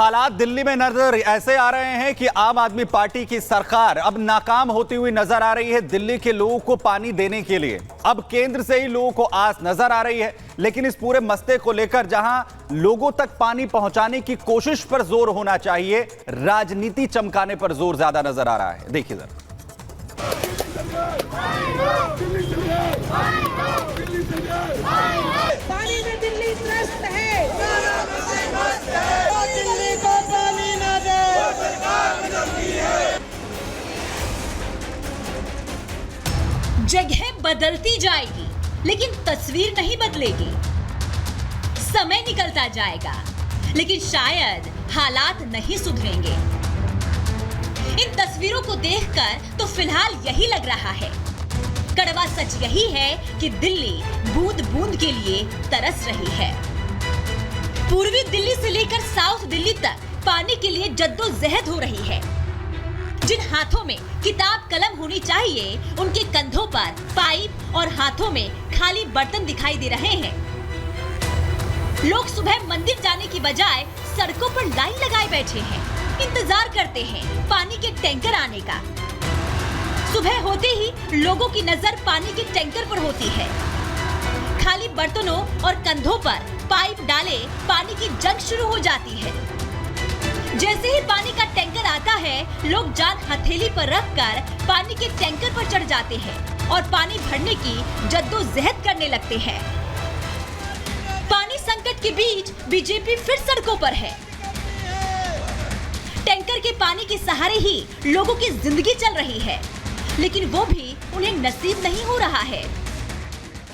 हालात दिल्ली में नजर ऐसे आ रहे हैं कि आम आदमी पार्टी की सरकार अब नाकाम होती हुई नजर आ रही है दिल्ली के लोगों को पानी देने के लिए। अब केंद्र से ही लोगों को आस नजर आ रही है, लेकिन इस पूरे मसले को लेकर जहां लोगों तक पानी पहुंचाने की कोशिश पर जोर होना चाहिए, राजनीति चमकाने पर जोर ज्यादा नजर आ रहा है। देखिए जरा। पानी में दिल्ली त्रस्त है, दिल्ली को पानी न दे। जगह बदलती जाएगी लेकिन तस्वीर नहीं बदलेगी। समय निकलता जाएगा लेकिन शायद हालात नहीं सुधरेंगे। इन तस्वीरों को देखकर तो फिलहाल यही लग रहा है। कड़वा सच यही है कि दिल्ली बूंद बूंद के लिए तरस रही है। पूर्वी दिल्ली से लेकर साउथ दिल्ली तक पानी के लिए जद्दोजहद हो रही है। जिन हाथों में किताब कलम होनी चाहिए, उनके कंधों पर पाइप और हाथों में खाली बर्तन दिखाई दे रहे हैं। लोग सुबह मंदिर जाने की बजाय सड़कों पर लाइन लगाए बैठे हैं, इंतजार करते हैं पानी के टैंकर आने का। सुबह होते ही लोगों की नजर पानी के टैंकर पर होती है। खाली बर्तनों और कंधों पर पाइप डाले पानी की जंग शुरू हो जाती है। जैसे ही पानी का टैंकर आता है, लोग जान हथेली पर रखकर पानी के टैंकर पर चढ़ जाते हैं और पानी भरने की जद्दोजहद करने लगते हैं। पानी संकट के बीच बीजेपी फिर सड़कों पर है। टैंकर के पानी के सहारे ही लोगों की जिंदगी चल रही है, लेकिन वो भी उन्हें नसीब नहीं हो रहा है।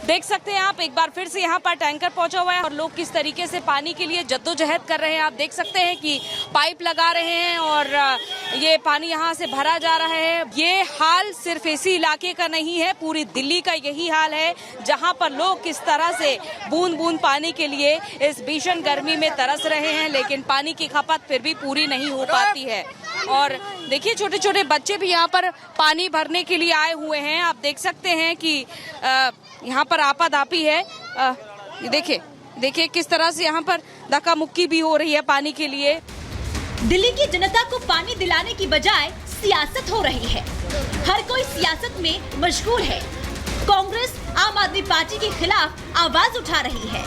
देख सकते हैं आप, एक बार फिर से यहाँ पर टैंकर पहुंचा हुआ है और लोग किस तरीके से पानी के लिए जद्दोजहद कर रहे हैं। आप देख सकते हैं कि पाइप लगा रहे हैं और ये पानी यहाँ से भरा जा रहा है। ये हाल सिर्फ इसी इलाके का नहीं है, पूरी दिल्ली का यही हाल है, जहाँ पर लोग किस तरह से बूंद बूंद पानी के लिए इस भीषण गर्मी में तरस रहे हैं, लेकिन पानी की खपत फिर भी पूरी नहीं हो पाती है। और देखिए, छोटे छोटे बच्चे भी यहाँ पर पानी भरने के लिए आए हुए हैं। आप देख सकते हैं कि यहाँ पर आपाधापी है। देखिए किस तरह से यहाँ पर धक्का मुक्की भी हो रही है पानी के लिए। दिल्ली की जनता को पानी दिलाने की बजाय सियासत हो रही है। हर कोई सियासत में मशगूल है। कांग्रेस आम आदमी पार्टी के खिलाफ आवाज उठा रही है,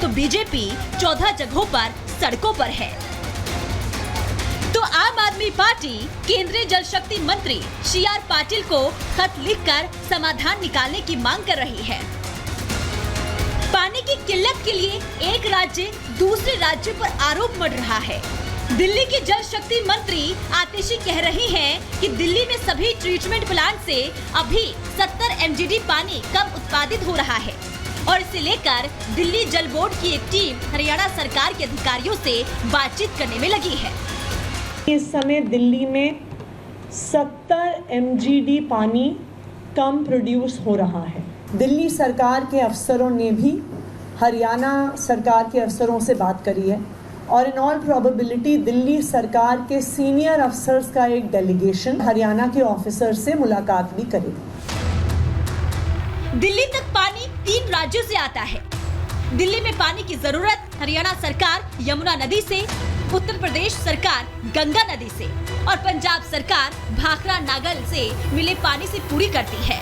तो बीजेपी 14 जगहों पर सड़कों पर है। तो आम आदमी पार्टी केंद्रीय जल शक्ति मंत्री CR पाटिल को खत लिखकर समाधान निकालने की मांग कर रही है। पानी की किल्लत के लिए एक राज्य दूसरे राज्य पर आरोप मढ़ रहा है। दिल्ली की जल शक्ति मंत्री आतिशी कह रही हैं कि दिल्ली में सभी ट्रीटमेंट प्लांट से अभी 70 MGD पानी कम उत्पादित हो रहा है और इसे लेकर दिल्ली जल बोर्ड की एक टीम हरियाणा सरकार के अधिकारियों से बातचीत करने में लगी है। इस समय दिल्ली में 70 MGD पानी कम प्रोड्यूस हो रहा है। दिल्ली सरकार के अफसरों ने भी हरियाणा सरकार के अफसरों से बात करी है और इन ऑल प्रोबेबिलिटी दिल्ली सरकार के सीनियर अफसर्स का एक डेलीगेशन हरियाणा के ऑफिसर से मुलाकात भी करेगा। दिल्ली तक पानी 3 राज्यों से आता है। दिल्ली में पानी की जरूरत हरियाणा सरकार यमुना नदी से, उत्तर प्रदेश सरकार गंगा नदी से और पंजाब सरकार भाखड़ा नागल से मिले पानी से पूरी करती है।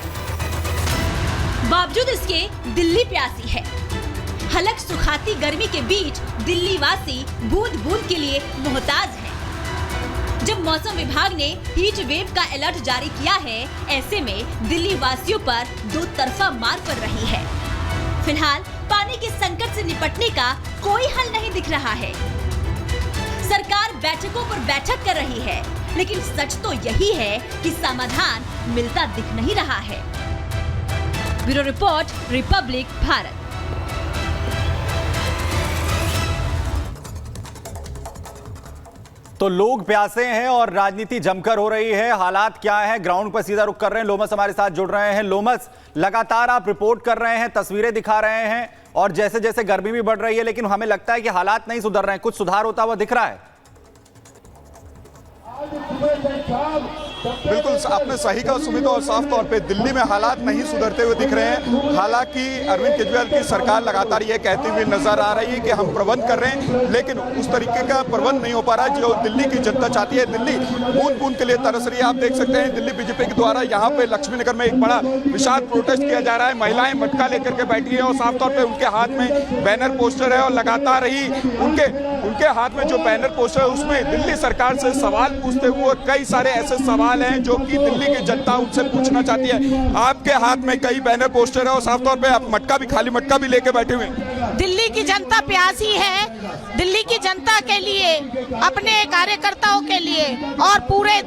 बावजूद इसके दिल्ली प्यासी है। हलक सुखाती गर्मी के बीच दिल्ली वासी बूंद बूंद के लिए मोहताज है। जब मौसम विभाग ने हीट वेव का अलर्ट जारी किया है, ऐसे में दिल्ली वासियों पर दो तरफा मार पड़ रही है। फिलहाल पानी के संकट से निपटने का कोई हल नहीं दिख रहा है। सरकार बैठकों पर बैठक कर रही है, लेकिन सच तो यही है कि समाधान मिलता दिख नहीं रहा है। Bureau report, Republic Bharat. तो लोग प्यासे हैं और राजनीति जमकर हो रही है। हालात क्या है, ग्राउंड पर सीधा रुख कर रहे हैं। लोमस हमारे साथ जुड़ रहे हैं। लोमस, लगातार आप रिपोर्ट कर रहे हैं, तस्वीरें दिखा रहे हैं और जैसे जैसे गर्मी भी बढ़ रही है, लेकिन हमें लगता है कि हालात नहीं सुधर रहे हैं, कुछ सुधार होता हुआ दिख रहा है। आज सुबह से शाम बिल्कुल आपने सही कहा सुमित, और साफ तौर पे दिल्ली में हालात नहीं सुधरते हुए दिख रहे हैं। हालांकि अरविंद केजरीवाल की सरकार लगातार ये कहती हुई नजर आ रही है कि हम प्रबंध कर रहे हैं, लेकिन उस तरीके का प्रबंध नहीं हो पा रहा जो दिल्ली की जनता चाहती है। दिल्ली बूंद बूंद के लिए तरस रही है। आप देख सकते हैं दिल्ली बीजेपी के द्वारा यहाँ पे लक्ष्मी नगर में एक बड़ा विशाल प्रोटेस्ट किया जा रहा है। महिलाएं मटका लेकर के बैठी है और साफ तौर पर उनके हाथ में बैनर पोस्टर है और लगातार ही उनके हाथ में जो बैनर पोस्टर है उसमें दिल्ली सरकार से सवाल पूछते हुए कई सारे ऐसे सवाल हैं जो कि दिल्ली की जनता उनसे पूछना चाहती है। आपके हाथ में कई बैनर पोस्टर है और साफ तौर पे आप मटका भी, खाली मटका भी लेके बैठे हुए हैं। दिल्ली की जनता प्यासी है। दिल्ली की जनता के लिए, अपने कार्यकर्ताओं के लिए और पूरे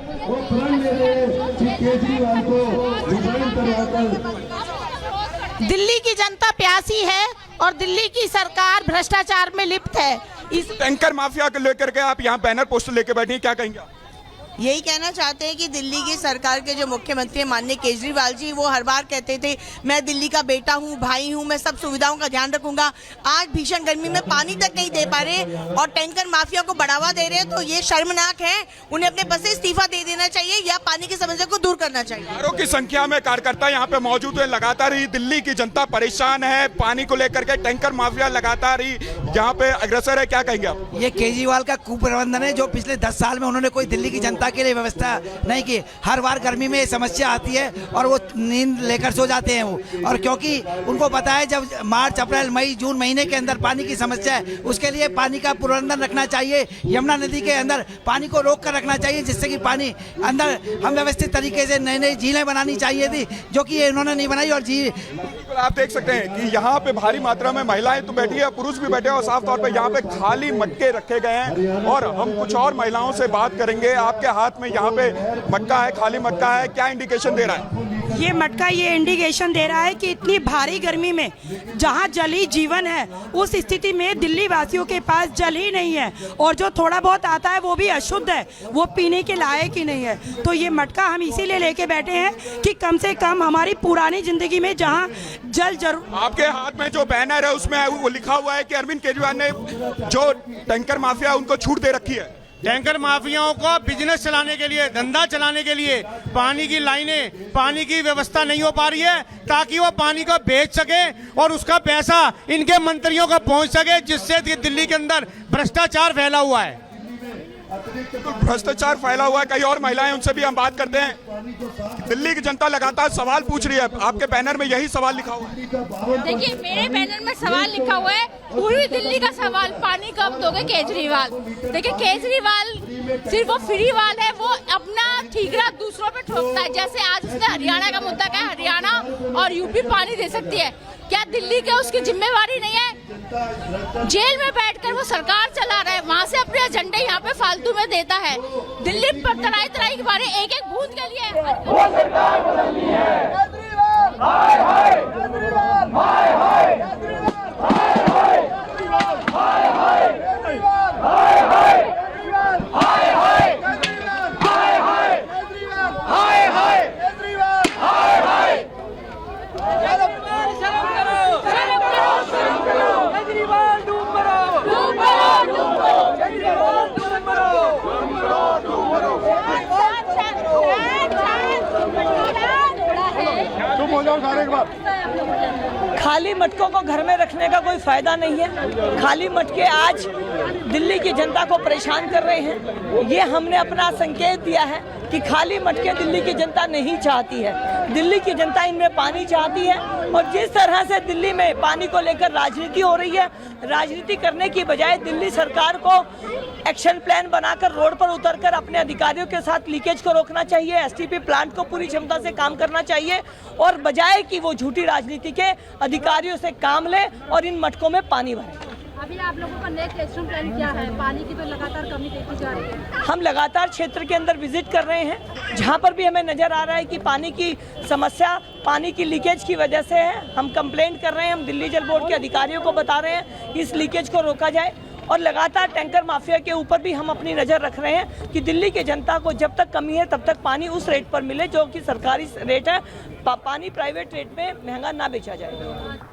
दिल्ली की जनता प्यासी है और दिल्ली की सरकार भ्रष्टाचार में लिप्त है। इस टैंकर माफिया को लेकर के आप यहाँ बैनर पोस्टर लेके बैठे हैं, क्या कहेंगे? यही कहना चाहते हैं कि दिल्ली की सरकार के जो मुख्यमंत्री माननीय केजरीवाल जी, वो हर बार कहते थे मैं दिल्ली का बेटा हूं, भाई हूं, मैं सब सुविधाओं का ध्यान रखूंगा। आज भीषण गर्मी में पानी तक नहीं दे पा रहे और टैंकर माफिया को बढ़ावा दे रहे हैं, तो ये शर्मनाक है। उन्हें अपने पद से इस्तीफा दे देना चाहिए या पानी की समस्या को दूर करना चाहिए। हजारों की संख्या में कार्यकर्ता यहाँ पे मौजूद है। लगातार ही दिल्ली की जनता परेशान है पानी को लेकर के। टैंकर माफिया लगातार ही यहाँ पे अग्रसर है, क्या कहेंगे आप? ये केजरीवाल का कुप्रबंधन है जो पिछले 10 साल में उन्होंने कोई दिल्ली की जनता के लिए व्यवस्था नहीं की। हर बार गर्मी में समस्या आती है और वो नींद लेकर सो जाते हैं वो, और क्योंकि उनको पता है जब मार्च, अप्रैल, मई, जून महीने के अंदर पानी की समस्या है, उसके लिए पानी का प्रबंधन रखना चाहिए। यमुना नदी के अंदर पानी को रोक कर रखना चाहिए जिससे कि पानी अंदर हम व्यवस्थित तरीके से नई नई झीलें बनानी चाहिए थी, जो कि ये इन्होंने नहीं बनाई। और झील आप देख सकते हैं कि यहाँ पे भारी मात्रा में महिलाएं तो बैठी है, पुरुष भी बैठे हैं और साफ तौर पे यहाँ पे खाली मटके रखे गए हैं। और हम कुछ और महिलाओं से बात करेंगे। आपके हाथ में यहाँ पे मटका है, खाली मटका है, क्या इंडिकेशन दे रहा है? ये मटका ये इंडिकेशन दे रहा है कि इतनी भारी गर्मी में जहाँ जल ही जीवन है, उस स्थिति में दिल्ली वासियों के पास जल ही नहीं है और जो थोड़ा बहुत आता है वो भी अशुद्ध है, वो पीने के लायक ही नहीं है। तो ये मटका हम इसीलिए लेके बैठे हैं कि कम से कम हमारी पुरानी जिंदगी में जहाँ जल जरूर। आपके हाथ में जो बैनर है उसमें वो लिखा हुआ है कि अरविंद केजरीवाल ने जो टैंकर माफिया उनको छूट दे रखी है। टैंकर माफियाओं को बिजनेस चलाने के लिए, धंधा चलाने के लिए पानी की लाइनें, पानी की व्यवस्था नहीं हो पा रही है ताकि वो पानी को बेच सके और उसका पैसा इनके मंत्रियों को पहुंच सके, जिससे दिल्ली के अंदर भ्रष्टाचार फैला हुआ है। भ्रष्टाचार फैला हुआ है। कई और महिलाएं, उनसे भी हम बात करते हैं। दिल्ली की जनता लगातार सवाल पूछ रही है। आपके बैनर में यही सवाल लिखा हुआ है? देखिए, मेरे बैनर में सवाल लिखा हुआ है, पूरी दिल्ली का सवाल, पानी कब दोगे केजरीवाल। देखिए, केजरीवाल सिर्फ वो फ्री वाल है, वो अपना ठीकरा दूसरों पे ठोकता है। जैसे आज उसने हरियाणा का मुद्दा कहा, हरियाणा और यूपी पानी दे सकती है, क्या दिल्ली के उसकी जिम्मेवारी नहीं है? जेल में बैठकर वो सरकार चला रहा है, वहाँ से अपने एजेंडे यहाँ पे फालतू में देता है। दिल्ली पर तराई तराई के बारे एक एक बूंद के लिए वो सरकार बदलनी है। केजरीवाल हाय हाय, केजरीवाल हाय हाय, केजरीवाल हाय हाय, केजरीवाल हाय हाय, केजरीवाल हाय हाय, केजरीवाल हाय हाय, केजरीवाल हाय हाय, केजरीवाल हाय हाय, केजरीवाल हाय हाय। शर्म करो, शर्म करो, शर्म करो। केजरीवाल डूब मरो, डूब मरो, डूब मरो। केजरीवाल डूब मरो, डूब मरो, डूब मरो। खाली मटकों को घर में रखने का कोई फायदा नहीं है। खाली मटके आज दिल्ली की जनता को परेशान कर रहे हैं। ये हमने अपना संकेत दिया है कि खाली मटके दिल्ली की जनता नहीं चाहती है। दिल्ली की जनता इनमें पानी चाहती है और जिस तरह से दिल्ली में पानी को लेकर राजनीति हो रही है, राजनीति करने की बजाय दिल्ली सरकार को एक्शन प्लान बनाकर रोड पर उतरकर अपने अधिकारियों के साथ लीकेज को रोकना चाहिए। एसटीपी प्लांट को पूरी क्षमता से काम करना चाहिए और बजाय कि वो झूठी राजनीति के अधिकारियों से काम ले और इन मटकों में पानी भरे। अभी आप लोगों का नेक्स्ट एक्शन प्लान क्या है? पानी की तो लगातार कमी देखी जा रही है। हम लगातार क्षेत्र के अंदर विजिट कर रहे हैं, जहां पर भी हमें नजर आ रहा है कि पानी की समस्या पानी की लीकेज की वजह से है। हम कंप्लेंट कर रहे हैं, हम दिल्ली जल बोर्ड के अधिकारियों को बता रहे हैं कि इस लीकेज को रोका जाए और लगातार टैंकर माफिया के ऊपर भी हम अपनी नज़र रख रहे हैं कि दिल्ली की जनता को जब तक कमी है तब तक पानी उस रेट पर मिले जो कि सरकारी रेट है। पानी प्राइवेट रेट में महंगा ना बेचा जाए।